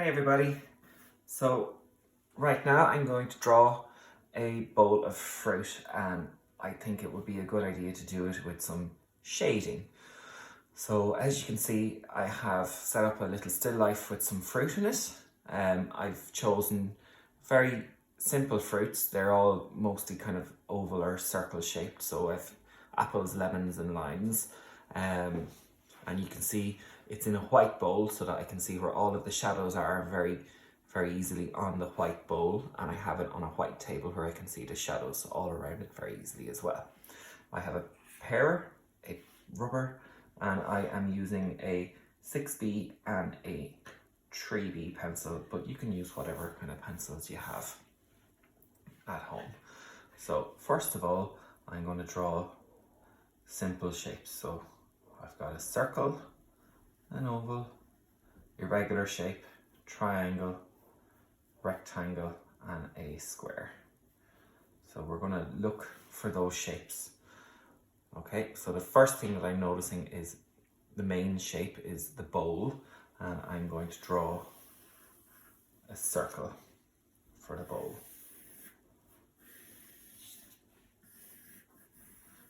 everybody. So right now I'm going to draw a bowl of fruit, and I think it would be a good idea to do it with some shading. So as you can see, I have set up a little still life with some fruit in it. I've chosen very simple fruits. They're all mostly kind of oval or circle shaped. So I've apples, lemons and limes. And you can see it's in a white bowl so that I can see where all of the shadows are very easily on the white bowl, and I have it on a white table where I can see the shadows all around it very easily as well. I have a pear, a rubber, and I am using a 6B and a 3B pencil, but you can use whatever kind of pencils you have at home. So first of all, I'm going to draw simple shapes. So I've got a circle, an oval, irregular shape, triangle, rectangle and a square. So we're going to look for those shapes. Okay, so the first thing that I'm noticing is the main shape is the bowl, and I'm going to draw a circle for the bowl.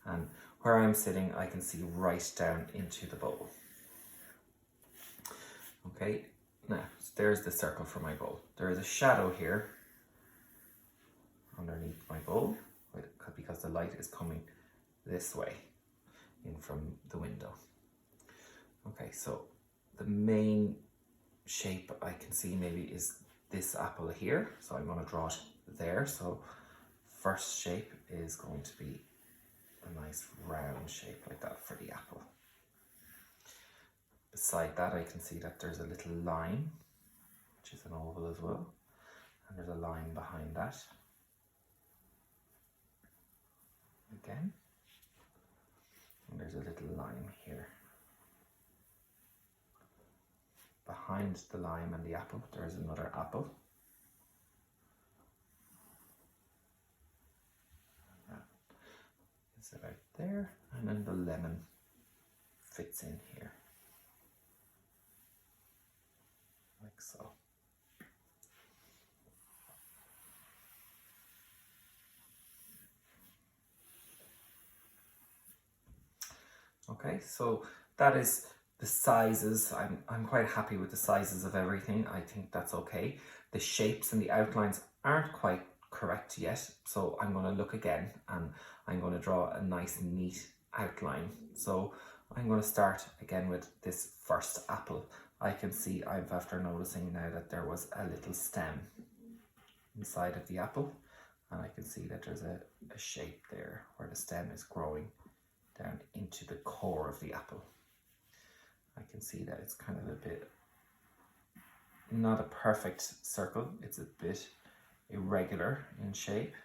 And where I'm sitting, I can see right down into the bowl. Okay, now there's the circle for my bowl. There is a shadow here underneath my bowl because the light is coming this way in from the window. Okay, so the main shape I can see maybe is this apple here. So I'm going to draw it there. So first shape is going to be a nice round shape like that for the apple. Beside that, I can see that there's a little line, which is an oval as well. And there's a line behind that. Again. And there's a little line here. Behind the lime and the apple, there is another apple. Is about there, and then the lemon fits in here, like so. Okay, so that is the sizes. I'm quite happy with the sizes of everything. I think that's okay. The shapes and the outlines aren't quite correct yet, so I'm going to look again and I'm going to draw a nice neat outline. So I'm going to start again with this first apple. I can see after noticing now that there was a little stem inside of the apple, and I can see that there's a shape there where the stem is growing down into the core of the apple. I can see that it's kind of a bit, not a perfect circle, it's a bit irregular in shape,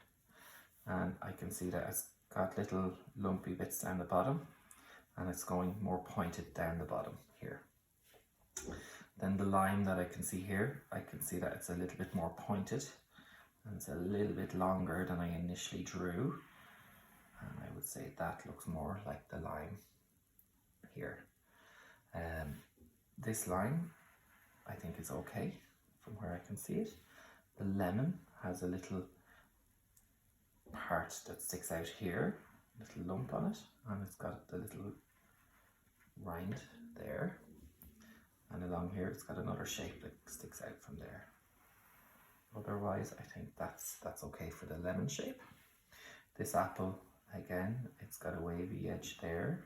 and I can see that it's got little lumpy bits down the bottom, and it's going more pointed down the bottom here. Then the line that I can see here, I can see that it's a little bit more pointed, and it's a little bit longer than I initially drew. And I would say that looks more like the line here. This line I think is okay from where I can see it. The lemon has a little part that sticks out here, a little lump on it, and it's got the little rind there. And along here it's got another shape that sticks out from there. Otherwise I think that's okay for the lemon shape. This apple, again, it's got a wavy edge there,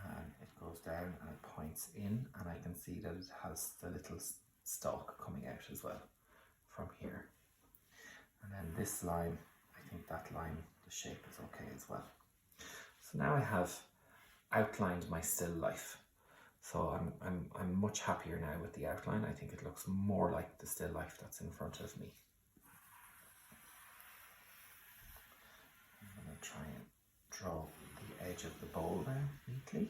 and it goes down and it points in, and I can see that it has the little stalk coming out as well from here. And then this line, I think that line, the shape is okay as well. So now I have outlined my still life. So I'm much happier now with the outline. I think it looks more like the still life that's in front of me. I'm going to try and draw the edge of the bowl now neatly.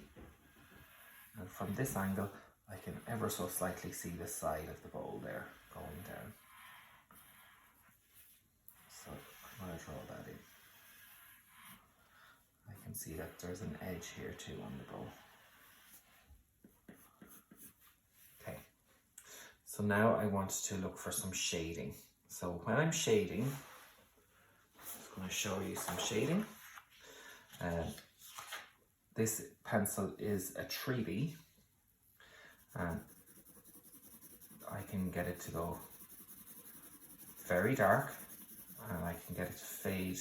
And from this angle, I can ever so slightly see the side of the bowl there going down. So I'm going to draw that in. I can see that there's an edge here too on the bowl. Okay, So now I want to look for some shading. So when I'm shading, I'm going to show you some shading. This pencil is a 3B, and I can get it to go very dark, and I can get it to fade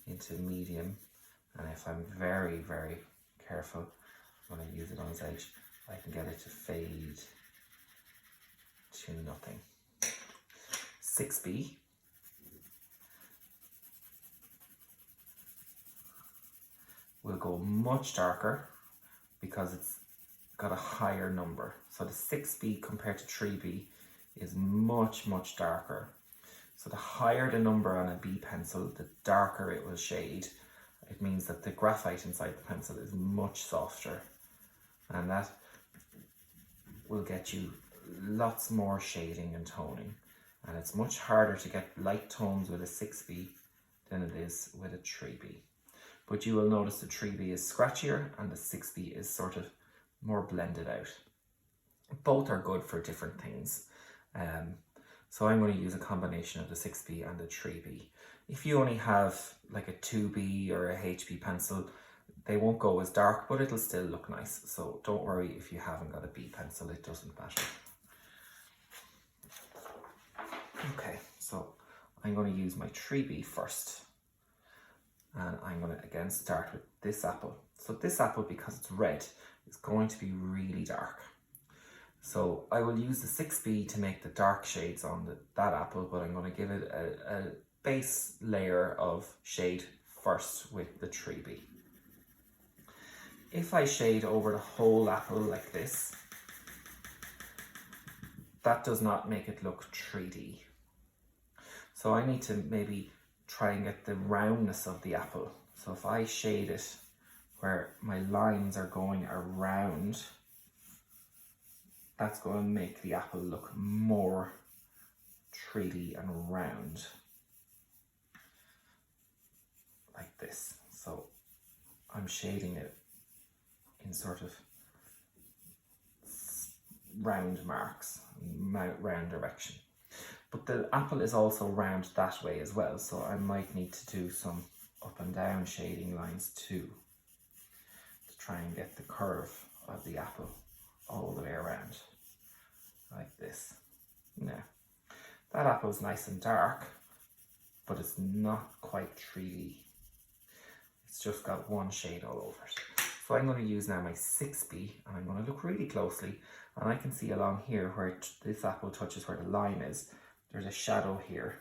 into medium, and if I'm very, very careful when I use it on its edge, I can get it to fade to nothing. 6B will go much darker because it's got a higher number. So the 6B compared to 3B is much, much darker. So the higher the number on a B pencil, the darker it will shade. It means that the graphite inside the pencil is much softer, and that will get you lots more shading and toning. And it's much harder to get light tones with a 6B than it is with a 3B. But you will notice the 3B is scratchier and the 6B is sort of more blended out. Both are good for different things. So I'm going to use a combination of the 6B and the 3B. If you only have like a 2B or a HB pencil, they won't go as dark, but it'll still look nice. So don't worry if you haven't got a B pencil, it doesn't matter. Okay, so I'm going to use my 3B first. And I'm going to again start with this apple. So this apple, because it's red, is going to be really dark. So I will use the 6B to make the dark shades on that apple, but I'm going to give it a base layer of shade first with the 3B. If I shade over the whole apple like this, that does not make it look 3D. So I need to maybe try and get the roundness of the apple. So if I shade it where my lines are going around, that's going to make the apple look more 3D and round, like this. So I'm shading it in sort of round marks, round direction. But the apple is also round that way as well, so I might need to do some up and down shading lines too, to try and get the curve of the apple all the way around, like this. Now, that apple is nice and dark, but it's not quite 3D. It's just got one shade all over it. So I'm going to use now my 6B, and I'm going to look really closely, and I can see along here where this apple touches where the line is, there's a shadow here.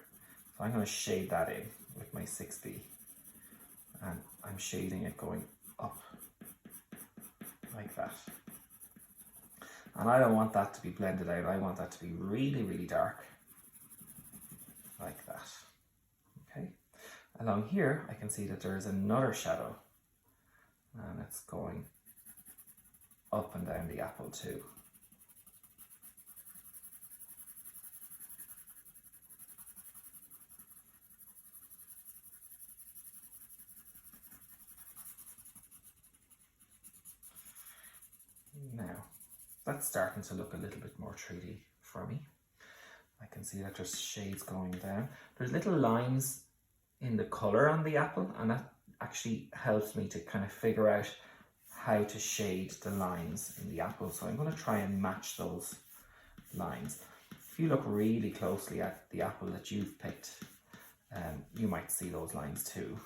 So I'm going to shade that in with my 6B, and I'm shading it going up like that. And I don't want that to be blended out, I want that to be really, really dark, like that. Okay. Along here I can see that there's another shadow, and it's going up and down the apple too. Now, that's starting to look a little bit more 3D for me. I can see that there's shades going down. There's little lines in the colour on the apple, and that actually helps me to kind of figure out how to shade the lines in the apple. So I'm going to try and match those lines. If you look really closely at the apple that you've picked, you might see those lines too,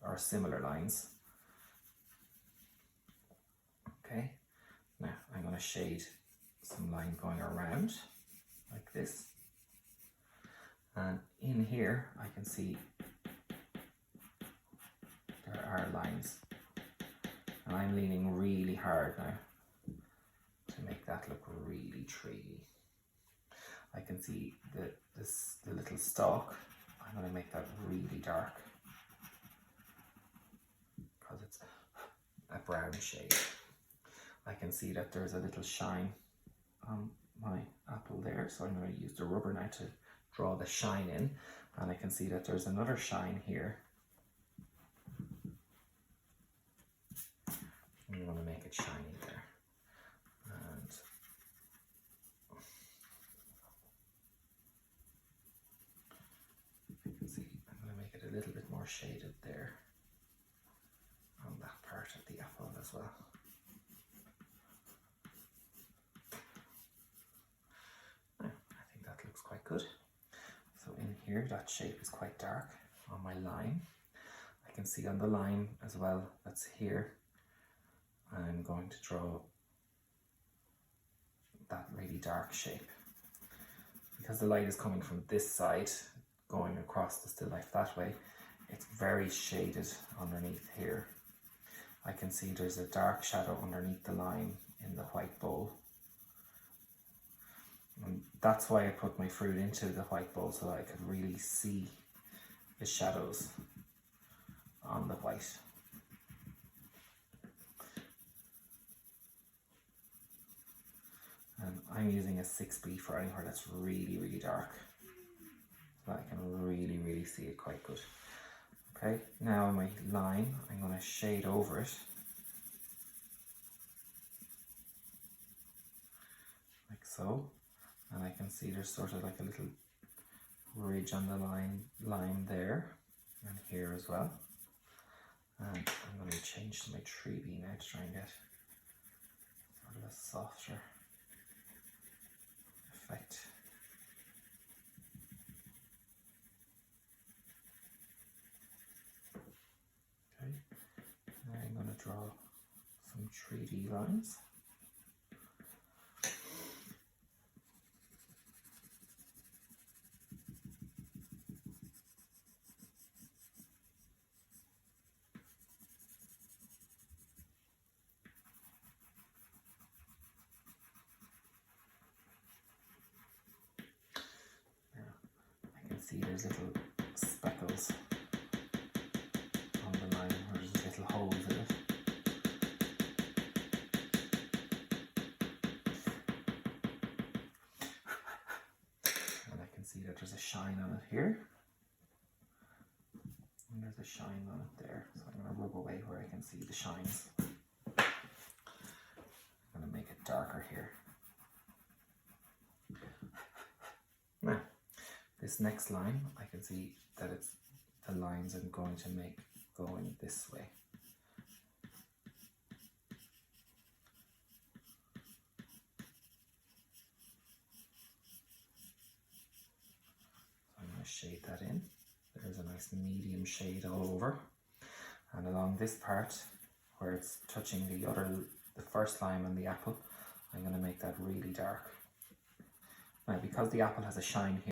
or similar lines. Okay. Now I'm going to shade some line going around like this, and in here I can see there are lines, and I'm leaning really hard now to make that look really 3D. I can see the little stalk. I'm going to make that really dark because it's a brown shade. I can see that there's a little shine on my apple there, so I'm going to use the rubber now to draw the shine in, and I can see that there's another shine here. I'm going to make it shiny there, and shaded there on that part of the apple as well. Now, I think that looks quite good. So in here, that shape is quite dark on my line. I can see on the line as well, that's here, I'm going to draw that really dark shape. Because the light is coming from this side, going across the still life that way, it's very shaded underneath here. I can see there's a dark shadow underneath the line in the white bowl. And that's why I put my fruit into the white bowl, so that I could really see the shadows on the white. And I'm using a 6B for anywhere that's really, really dark, so that I can really, really see it quite good. Okay, now on my line, I'm going to shade over it, like so. And I can see there's sort of like a little ridge on the line there, and here as well. And I'm going to change to my 3B now to try and get sort of a softer effect. Okay, now I'm going to draw some 3D lines. See, there's little speckles on the line where there's little holes in it. And I can see that there's a shine on it here. And there's a shine on it there. So I'm going to rub away where I can see the shines. I'm going to make it darker here. Now, this next line, I can see that it's the lines I'm going to make going this way. So I'm going to shade that in. There's a nice medium shade all over. And along this part, where it's touching the first line on the apple, I'm going to make that really dark. Now, because the apple has a shine here,